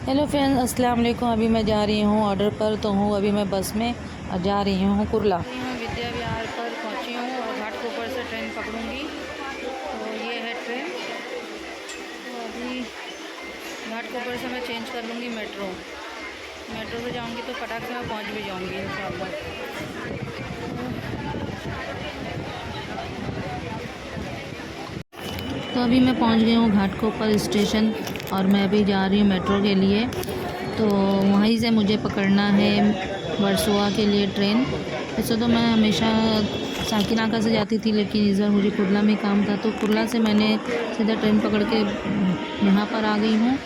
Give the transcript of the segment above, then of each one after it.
Hello friends, अस्सलाम वालेकुम। अभी मैं जा रही हूँ ऑर्डर पर, तो हूँ अभी मैं बस में जा रही हूँ कुरला। विद्या विहार पर पहुँची हूँ और घाटकोपर से ट्रेन पकड़ूँगी। तो ये है ट्रेन। तो अभी घाटकोपर से मैं चेंज कर लूँगी मेट्रो से जाऊँगी तो फटाक से मैं पहुँच भी जाऊँगी इंशाल्लाह। तो अभी मैं पहुंच गई हूँ घाटकोपर स्टेशन और मैं अभी जा रही हूँ मेट्रो के लिए। तो वहीं से मुझे पकड़ना है वर्सोवा के लिए ट्रेन। वैसे तो मैं हमेशा साकिनाका से जाती थी, लेकिन इस बार मुझे कुर्ला में काम था, तो कुर्ला से मैंने सीधा ट्रेन पकड़ के यहाँ पर आ गई हूँ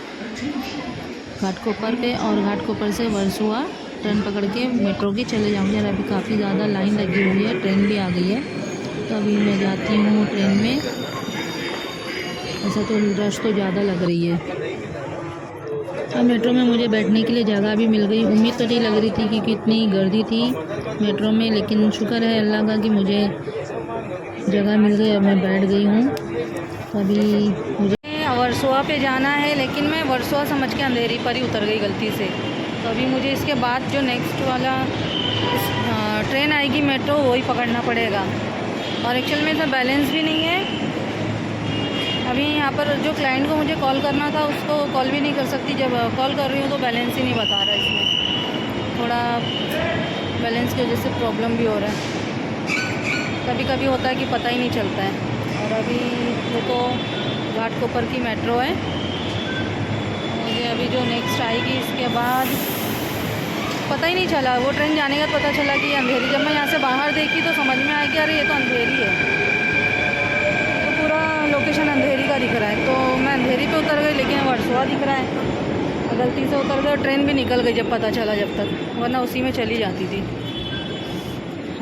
घाटकोपर पे, और घाटकोपर से वर्सोवा ट्रेन पकड़ के मेट्रो की चले जाऊँगी। और अभी काफ़ी ज़्यादा लाइन लगी हुई है, ट्रेन भी आ गई है। तो अभी मैं जाती हूँ ट्रेन में। ऐसा तो रश तो ज़्यादा लग रही है। और मेट्रो में मुझे बैठने के लिए जगह भी मिल गई। उम्मीद तो नहीं लग रही थी कि कितनी गर्दी थी मेट्रो में, लेकिन शुक्र है अल्लाह का कि मुझे जगह मिल गई और मैं बैठ गई हूँ। तो अभी मुझे वर्सोवा पे जाना है, लेकिन मैं वर्सोवा समझ के अंधेरी पर ही उतर गई गलती से। तो अभी मुझे इसके बाद जो नेक्स्ट वाला ट्रेन आएगी मेट्रो, वही पकड़ना पड़ेगा। और एक्चुअल में इसमें बैलेंस भी नहीं है। अभी यहाँ पर जो क्लाइंट को मुझे कॉल करना था, उसको कॉल भी नहीं कर सकती। जब कॉल कर रही हूँ तो बैलेंस ही नहीं बता रहा है। इसमें थोड़ा बैलेंस की वजह से प्रॉब्लम भी हो रहा है। कभी कभी होता है कि पता ही नहीं चलता है। और अभी ये तो घाटकोपर की मेट्रो है। मुझे अभी जो नेक्स्ट आएगी इसके बाद पता ही नहीं चला। वो ट्रेन जाने का पता चला कि अंधेरी। जब मैं यहाँ से बाहर देखी तो समझ में आया कि अरे ये तो अंधेरी है। लोकेशन अंधेरी का दिख रहा है, तो मैं अंधेरी पे उतर गई, लेकिन वर्सोवा दिख रहा है। गलती से उतर गई, ट्रेन भी निकल गई जब पता चला, जब तक, वरना उसी में चली जाती थी।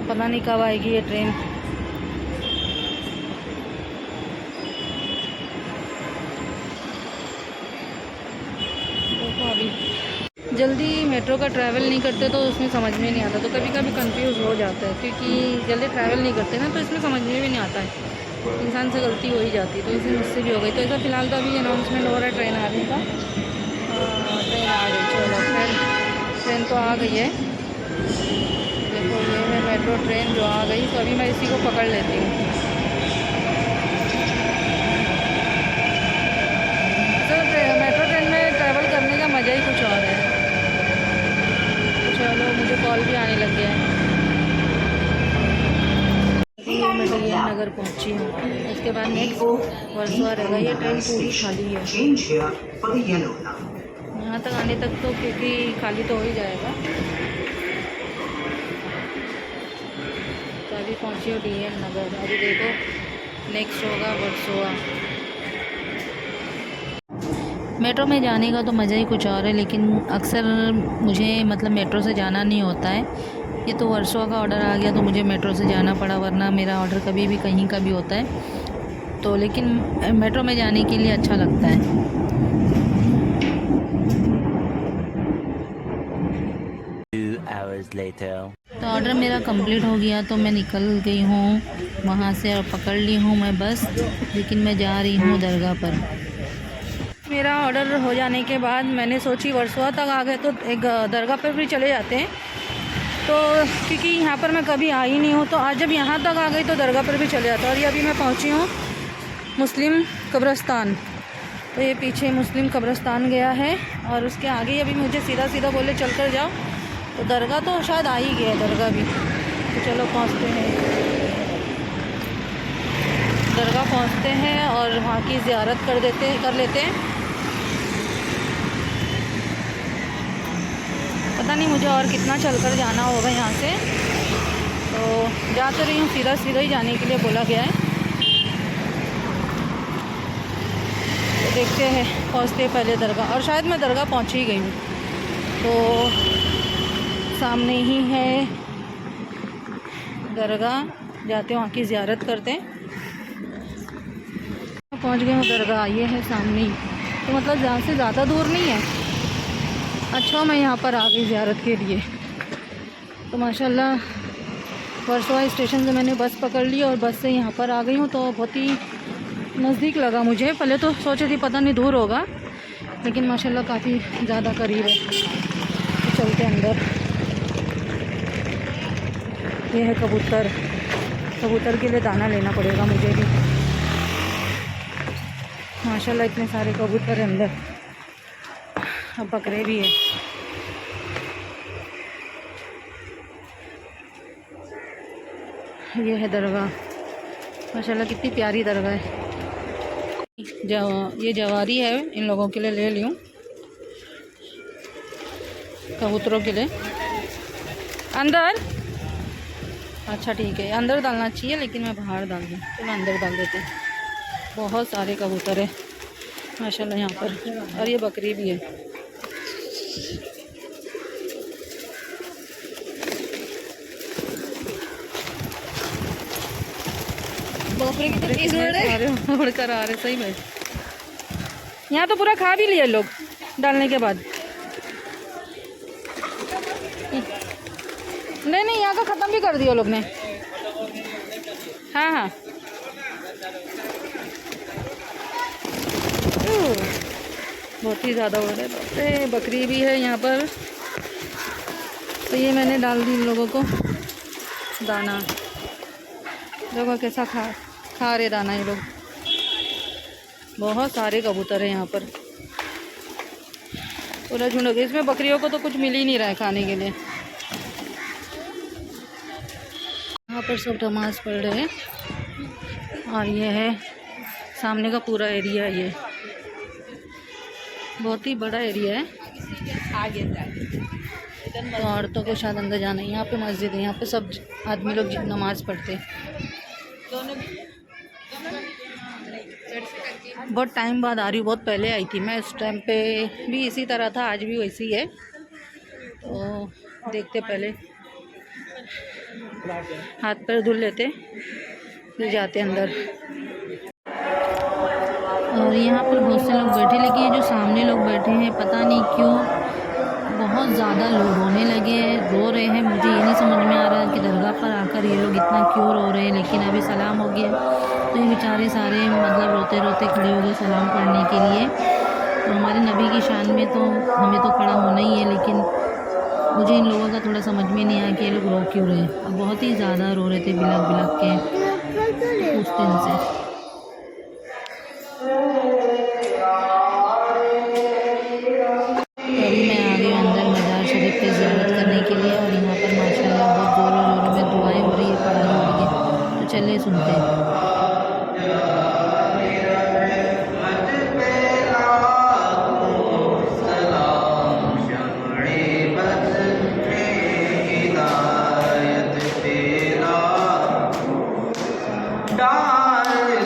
पता नहीं कब आएगी ये ट्रेन। देखो अभी जल्दी मेट्रो का ट्रैवल नहीं करते तो उसमें समझ में नहीं आता, तो कभी कभी कंफ्यूज हो जाता है, क्योंकि जल्दी ट्रैवल नहीं करते ना, तो इसमें समझ में भी नहीं आता है। इंसान से गलती हो ही जाती, तो इसे मुझसे भी हो गई। तो ऐसा फ़िलहाल तो अभी अनाउंसमेंट हो रहा है ट्रेन आने का। ट्रेन आ गई, चलो ट्रेन तो आ गई है। देखो ये है मेट्रो ट्रेन जो आ गई। तो अभी मैं इसी को पकड़ लेती हूँ। तो मेट्रो ट्रेन में ट्रैवल करने का मज़ा ही कुछ और है। चलो मुझे कॉल भी आने लग गया है। मैं DN नगर पहुंची हूँ। उसके बाद नेक्स्ट वर्सोवा रहेगा। ये ट्रेन पूरी खाली है। यहाँ तक आने तक तो क्योंकि खाली तो हो ही जाएगा। तो अभी पहुंची हूँ DN नगर। अभी देखो नेक्स्ट होगा वर्सोवा। मेट्रो में जाने का तो मज़ा ही कुछ और है, लेकिन अक्सर मुझे मतलब मेट्रो से जाना नहीं होता है। ये तो वर्सोवा का ऑर्डर आ गया तो मुझे मेट्रो से जाना पड़ा, वरना मेरा ऑर्डर कभी भी कहीं का भी होता है। तो लेकिन मेट्रो में जाने के लिए अच्छा लगता है। तो ऑर्डर मेरा कंप्लीट हो गया, तो मैं निकल गई हूँ वहाँ से और पकड़ ली हूँ मैं बस। लेकिन मैं जा रही हूँ दरगाह पर। मेरा ऑर्डर हो जाने के बाद मैंने सोची वर्सोवा तक आ गए तो एक दरगाह पर भी चले जाते हैं। तो क्योंकि यहाँ पर मैं कभी आई नहीं हूँ, तो आज जब यहाँ तक आ गई तो दरगाह पर भी चले जाता। और ये अभी मैं पहुँची हूँ मुस्लिम कब्रिस्तान। तो ये पीछे मुस्लिम कब्रिस्तान गया है, और उसके आगे अभी मुझे सीधा सीधा बोले चल कर जाओ। तो दरगाह तो शायद आ ही गया, दरगाह भी। तो चलो पहुँचते हैं, दरगाह पहुँचते हैं और वहाँ की ज़ियारत कर लेते हैं। पता नहीं मुझे और कितना चलकर जाना होगा यहाँ से। तो जा तो रही हूँ, सीधा सीधा ही जाने के लिए बोला गया है। तो देखते हैं, पहुँचते पहले दरगाह। और शायद मैं दरगाह पहुँच ही गई हूँ। तो सामने ही है दरगाह, जाते वहाँ की ज़ियारत करते हैं। पहुँच गए हूँ दरगाह, ये है सामने ही। तो मतलब यहाँ से ज़्यादा दूर नहीं है। अच्छा मैं यहाँ पर आ गई ज़ियारत के लिए। तो माशाल्लाह वर्सोवा स्टेशन से मैंने बस पकड़ ली और बस से यहाँ पर आ गई हूँ। तो बहुत ही नज़दीक लगा मुझे। पहले तो सोची थी पता नहीं दूर होगा, लेकिन माशाल्लाह काफ़ी ज़्यादा करीब है। तो चलते अंदर। ये है कबूतर। कबूतर के लिए दाना लेना पड़ेगा मुझे भी। माशाल्लाह इतने सारे कबूतर हैं अंदर। अब बकरे भी है। ये है दरगाह। माशाल्लाह कितनी प्यारी दरगाह है। ये जवारी है, इन लोगों के लिए ले लूँ, कबूतरों के लिए। अंदर अच्छा ठीक है, अंदर डालना चाहिए लेकिन मैं बाहर डाल दूँ। चलो अंदर डाल देते हैं। बहुत सारे कबूतर है माशाल्लाह यहाँ पर। और ये बकरी भी है। बकरी कितने उड़कर आ रहे सही में। यहाँ तो पूरा खा भी लिया लोग डालने के बाद। नहीं यहाँ का ख़त्म भी कर दिया लोग ने। हाँ बहुत ही ज़्यादा उड़ रहे हैं। बकरी भी है यहाँ पर। तो ये मैंने डाल दी इन लोगों को दाना। देखो कैसा खा रहे दाना ये लोग। बहुत सारे कबूतर हैं यहाँ पर, पूरा झुंड हो गया। इसमें बकरियों को तो कुछ मिल ही नहीं रहा है खाने के लिए। यहाँ पर सब नमाज पढ़ रहे हैं। और ये है सामने का पूरा एरिया। ये बहुत ही बड़ा एरिया है। आगे तो औरतों को शायद अंदर जाना है। यहाँ पे मस्जिद है, यहाँ पे सब आदमी लोग नमाज़ पढ़ते हैं। बहुत टाइम बाद आ रही हूँ, बहुत पहले आई थी मैं। इस टाइम पे भी इसी तरह था, आज भी वैसी है। तो देखते पहले हाथ पैर धुल लेते फिर जाते अंदर। और यहाँ पर बहुत से लोग बैठे, लेकिन ये जो सामने लोग बैठे हैं पता नहीं क्यों बहुत ज़्यादा लोग रोने लगे हैं, रो रहे हैं। मुझे ये नहीं समझ में आ रहा कि दरगाह पर आकर ये लोग इतना क्यों रो रहे हैं। लेकिन अभी सलाम हो गया तो ये बेचारे सारे मतलब रोते रोते खड़े हो गए सलाम पढ़ने के लिए। तो हमारे नबी की शान में तो हमें तो खड़ा होना ही है, लेकिन मुझे इन लोगों का थोड़ा समझ में नहीं आया कि ये लोग रो क्यों रहे हैं। अब बहुत ही ज़्यादा रो रहे थे, बिलक बिलक के पूछते इनसे। अभी मैं आ गई अंदर मज़ार शरीफ की ज़ियारत करने के लिए। और यहाँ पर माशाल्लाह बहुत ज़ोरों ज़ोरों में दुआएं हो रही है, पढ़ाई हो रही है। तो चलिए सुनते हैं। डाल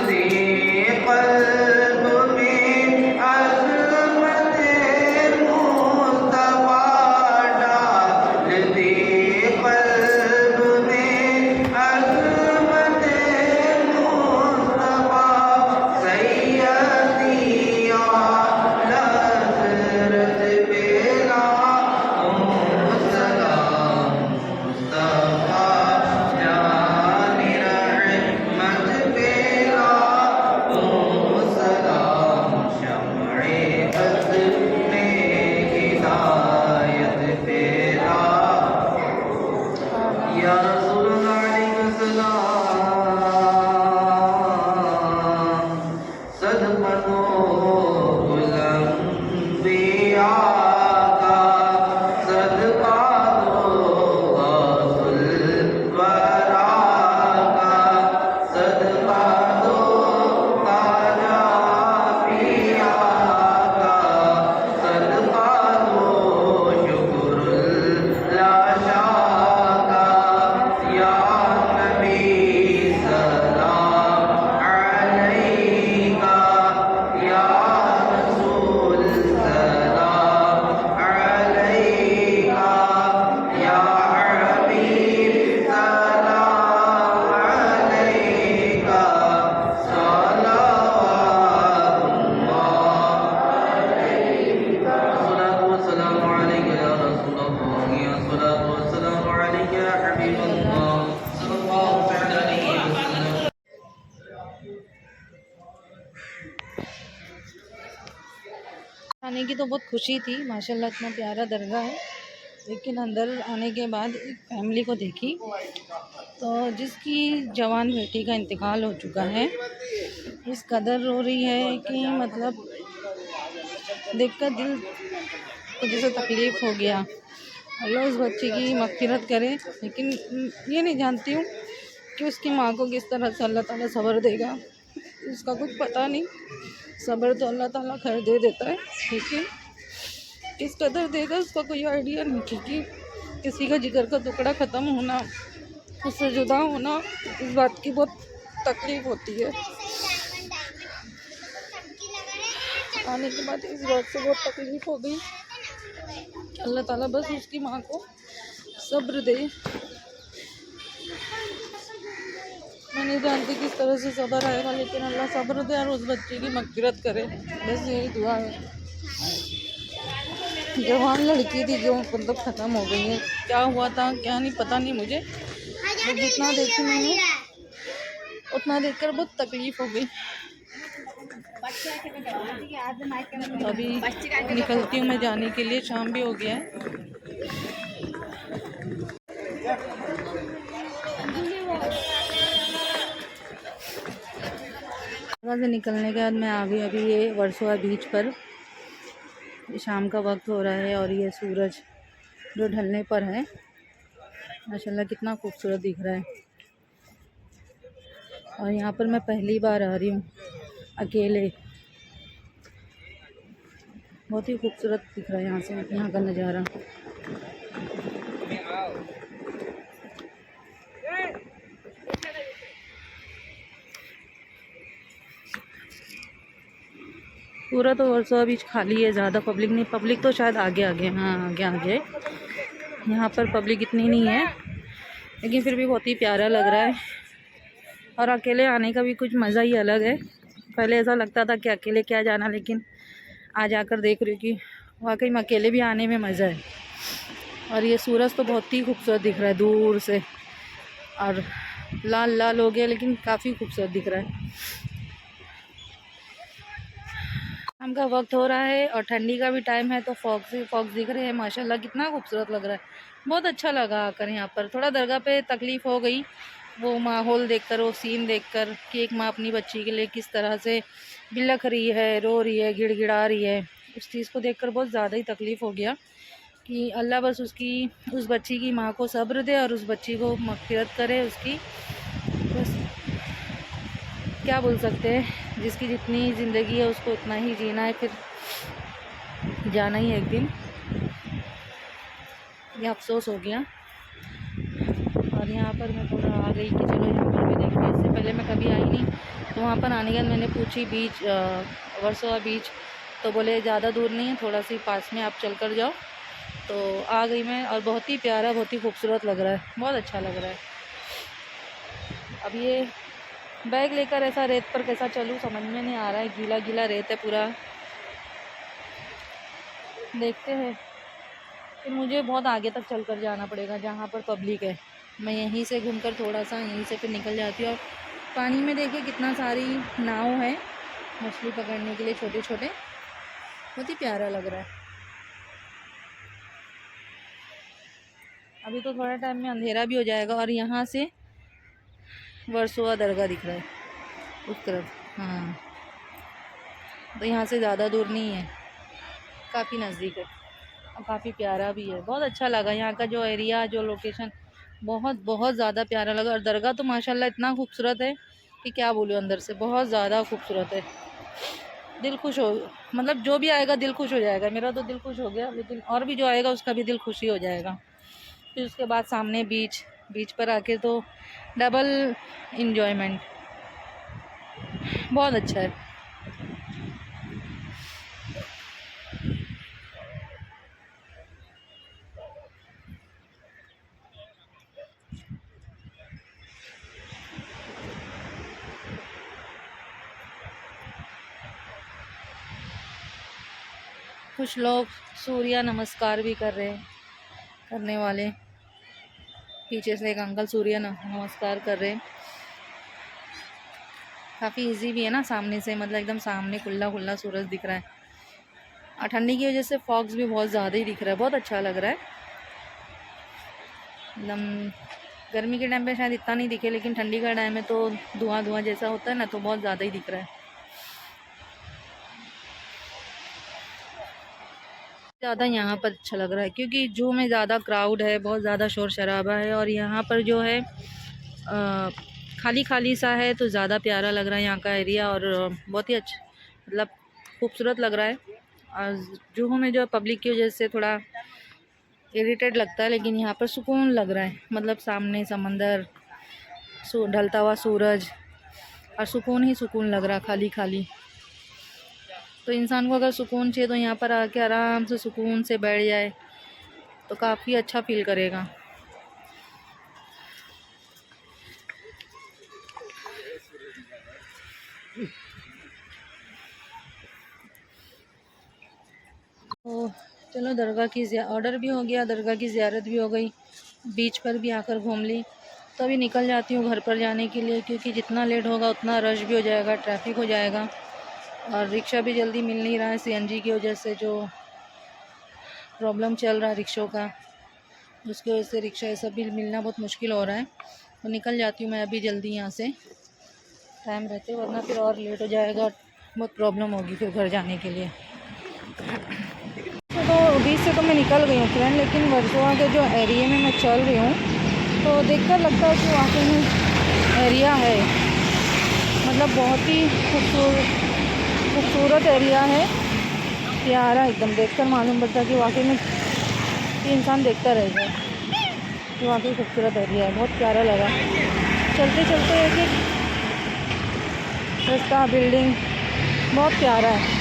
आने की तो बहुत खुशी थी, माशाल्लाह इतना प्यारा दरगाह है। लेकिन अंदर आने के बाद एक फैमिली को देखी तो जिसकी जवान बेटी का इंतकाल हो चुका है, इस कदर रो रही है कि मतलब देखकर दिल को जैसे तकलीफ़ हो गया। अल्लाह उस बच्चे की मग़फ़िरत करे, लेकिन ये नहीं जानती हूँ कि उसकी माँ को किस तरह से अल्लाह ताला सब्र देगा, इसका कुछ पता नहीं। सब्र तो अल्लाह ताला खैर दे देता है, लेकिन किस कदर देगा उसका कोई आइडिया नहीं। क्योंकि किसी का जिगर का टुकड़ा ख़त्म होना, उससे जुदा होना, इस बात की बहुत तकलीफ़ होती है। आने के बाद इस बात से बहुत तकलीफ़ हो गई। अल्लाह ताला बस उसकी माँ को सब्र दे। मैं नहीं जानती किस तरह से सब्र आएगा, लेकिन अल्लाह सब्र दे और उस बच्चे की मग़फ़िरत करे, बस यही दुआ है। जवान लड़की थी जो मतलब ख़त्म हो गई है, क्या हुआ था क्या नहीं पता नहीं मुझे, तो जितना देखी मैंने उतना देखकर बहुत तकलीफ़ हो गई। अभी निकलती हूँ मैं जाने के लिए, शाम भी हो गया है। जगह से निकलने के बाद मैं आ गई अभी ये वर्सोवा बीच पर। शाम का वक्त हो रहा है और ये सूरज जो ढलने पर है, माशाल्लाह कितना खूबसूरत दिख रहा है। और यहाँ पर मैं पहली बार आ रही हूँ अकेले, बहुत ही खूबसूरत दिख रहा है यहाँ से, यहाँ का नज़ारा। पूरा तो वर्सोवा बीच खाली है, ज़्यादा पब्लिक नहीं। पब्लिक तो शायद आगे आगे, हाँ आगे आगे, यहाँ पर पब्लिक इतनी नहीं है, लेकिन फिर भी बहुत ही प्यारा लग रहा है। और अकेले आने का भी कुछ मज़ा ही अलग है। पहले ऐसा लगता था कि अकेले क्या जाना, लेकिन आज आकर देख रही हूँ कि वाकई में अकेले भी आने में मज़ा है। और ये सूरज तो बहुत ही खूबसूरत दिख रहा है दूर से, और लाल लाल हो गया, लेकिन काफ़ी खूबसूरत दिख रहा है। शाम का वक्त हो रहा है और ठंडी का भी टाइम है, तो फॉग्स दिख रहे हैं। माशाल्लाह कितना खूबसूरत लग रहा है, बहुत अच्छा लगा आकर यहाँ पर। थोड़ा दरगाह पे तकलीफ़ हो गई, वो माहौल देखकर, वो सीन देखकर कि एक माँ अपनी बच्ची के लिए किस तरह से बिलख रही है, रो रही है, गिड़गिड़ा रही है। उस चीज़ को देखकर बहुत ज़्यादा ही तकलीफ़ हो गया कि अल्लाह बस उस बच्ची की माँ को सब्र दे और उस बच्ची को मग़फ़िरत करे उसकी। बस क्या बोल सकते हैं, जिसकी जितनी ज़िंदगी है उसको उतना ही जीना है, फिर जाना ही है एक दिन। ये अफसोस हो गया। और यहाँ पर मैं थोड़ा आ गई कि चलो यहाँ पर भी देखते हैं, इससे पहले मैं कभी आई नहीं। तो वहाँ पर आने के बाद मैंने पूछी बीच, वर्सोवा बीच, तो बोले ज़्यादा दूर नहीं है, थोड़ा सी पास में आप चल कर जाओ। तो आ गई मैं, और बहुत ही प्यारा, बहुत ही खूबसूरत लग रहा है, बहुत अच्छा लग रहा है। अब ये बैग लेकर ऐसा रेत पर कैसा चलूँ समझ में नहीं आ रहा है, गीला गीला रेत है पूरा। देखते हैं, फिर मुझे बहुत आगे तक चलकर जाना पड़ेगा जहाँ पर पब्लिक है। मैं यहीं से घूमकर थोड़ा सा यहीं से फिर निकल जाती हूँ। और पानी में देखिए कितना सारी नाव है मछली पकड़ने के लिए, छोटे छोटे, बहुत ही प्यारा लग रहा है। अभी तो थोड़ा टाइम में अंधेरा भी हो जाएगा। और यहाँ से वर्सोवा दरगाह दिख रहा है उस तरफ, हाँ, तो यहाँ से ज़्यादा दूर नहीं है, काफ़ी नज़दीक है और काफ़ी प्यारा भी है। बहुत अच्छा लगा यहाँ का जो एरिया, जो लोकेशन, बहुत बहुत ज़्यादा प्यारा लगा। और दरगाह तो माशाल्लाह इतना खूबसूरत है कि क्या बोलूँ, अंदर से बहुत ज़्यादा खूबसूरत है। दिल खुश हो, मतलब जो भी आएगा दिल खुश हो जाएगा। मेरा तो दिल खुश हो गया, लेकिन और भी जो आएगा उसका भी दिल खुशी हो जाएगा। फिर उसके बाद सामने बीच पर आके तो डबल इन्जॉयमेंट, बहुत अच्छा है। कुछ लोग सूर्य नमस्कार भी कर रहे हैं, करने वाले, पीछे से एक अंकल सूर्य नमस्कार कर रहे हैं। काफ़ी इजी भी है ना, सामने से, मतलब एकदम सामने खुला खुला सूरज दिख रहा है। ठंडी की वजह से फॉग्स भी बहुत ज़्यादा ही दिख रहा है, बहुत अच्छा लग रहा है। एकदम गर्मी के टाइम पे शायद इतना नहीं दिखे, लेकिन ठंडी का टाइम है तो धुआं धुआं जैसा होता है ना, तो बहुत ज़्यादा ही दिख रहा है। ज़्यादा यहाँ पर अच्छा लग रहा है क्योंकि जू में ज़्यादा क्राउड है, बहुत ज़्यादा शोर शराबा है, और यहाँ पर जो है खाली खाली सा है, तो ज़्यादा प्यारा लग रहा है यहाँ का एरिया, और बहुत ही अच्छा मतलब खूबसूरत लग रहा है। और जूहू में जो पब्लिक की वजह से थोड़ा इरिटेट लगता है, लेकिन यहाँ पर सुकून लग रहा है, मतलब सामने समंदर, ढलता हुआ सूरज, और सुकून ही सुकून लग रहा, खाली खाली। तो इंसान को अगर सुकून चाहिए तो यहाँ पर आके आराम से सुकून से बैठ जाए तो काफ़ी अच्छा फील करेगा। तो चलो, दरगाह की ऑर्डर भी हो गया, दरगाह की ज़ियारत भी हो गई, बीच पर भी आकर घूम ली। तो अभी निकल जाती हूँ घर पर जाने के लिए, क्योंकि जितना लेट होगा उतना रश भी हो जाएगा, ट्रैफिक हो जाएगा, और रिक्शा भी जल्दी मिल नहीं रहा है सीएनजी की वजह से, जो प्रॉब्लम चल रहा है रिक्शों का, उसकी वजह से रिक्शा ये सब भी मिलना बहुत मुश्किल हो रहा है। तो निकल जाती हूँ मैं अभी जल्दी यहाँ से, टाइम रहते, वरना फिर और लेट हो जाएगा, बहुत प्रॉब्लम होगी फिर घर जाने के लिए। तो बीच से तो मैं निकल गई हूँ फ्रेंड, लेकिन वर्सोवा के जो एरिया में मैं चल रही हूँ तो देखकर लगता है कि वाकई में एरिया है, मतलब बहुत ही खूबसूरत एरिया है, प्यारा एकदम। देखकर मालूम पड़ता है कि वाकई में इंसान देखता रह जाए कि वाकई खूबसूरत एरिया है, बहुत प्यारा लगा। चलते चलते एक एक रास्ता, बिल्डिंग बहुत प्यारा है।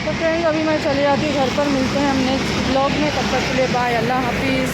तो फ्रेंड्स अभी मैं चले जाती हूँ घर पर, मिलते हैं हम नेक्स्ट ब्लॉग में, तब तक के लिए बाय, अल्लाह हाफिज़।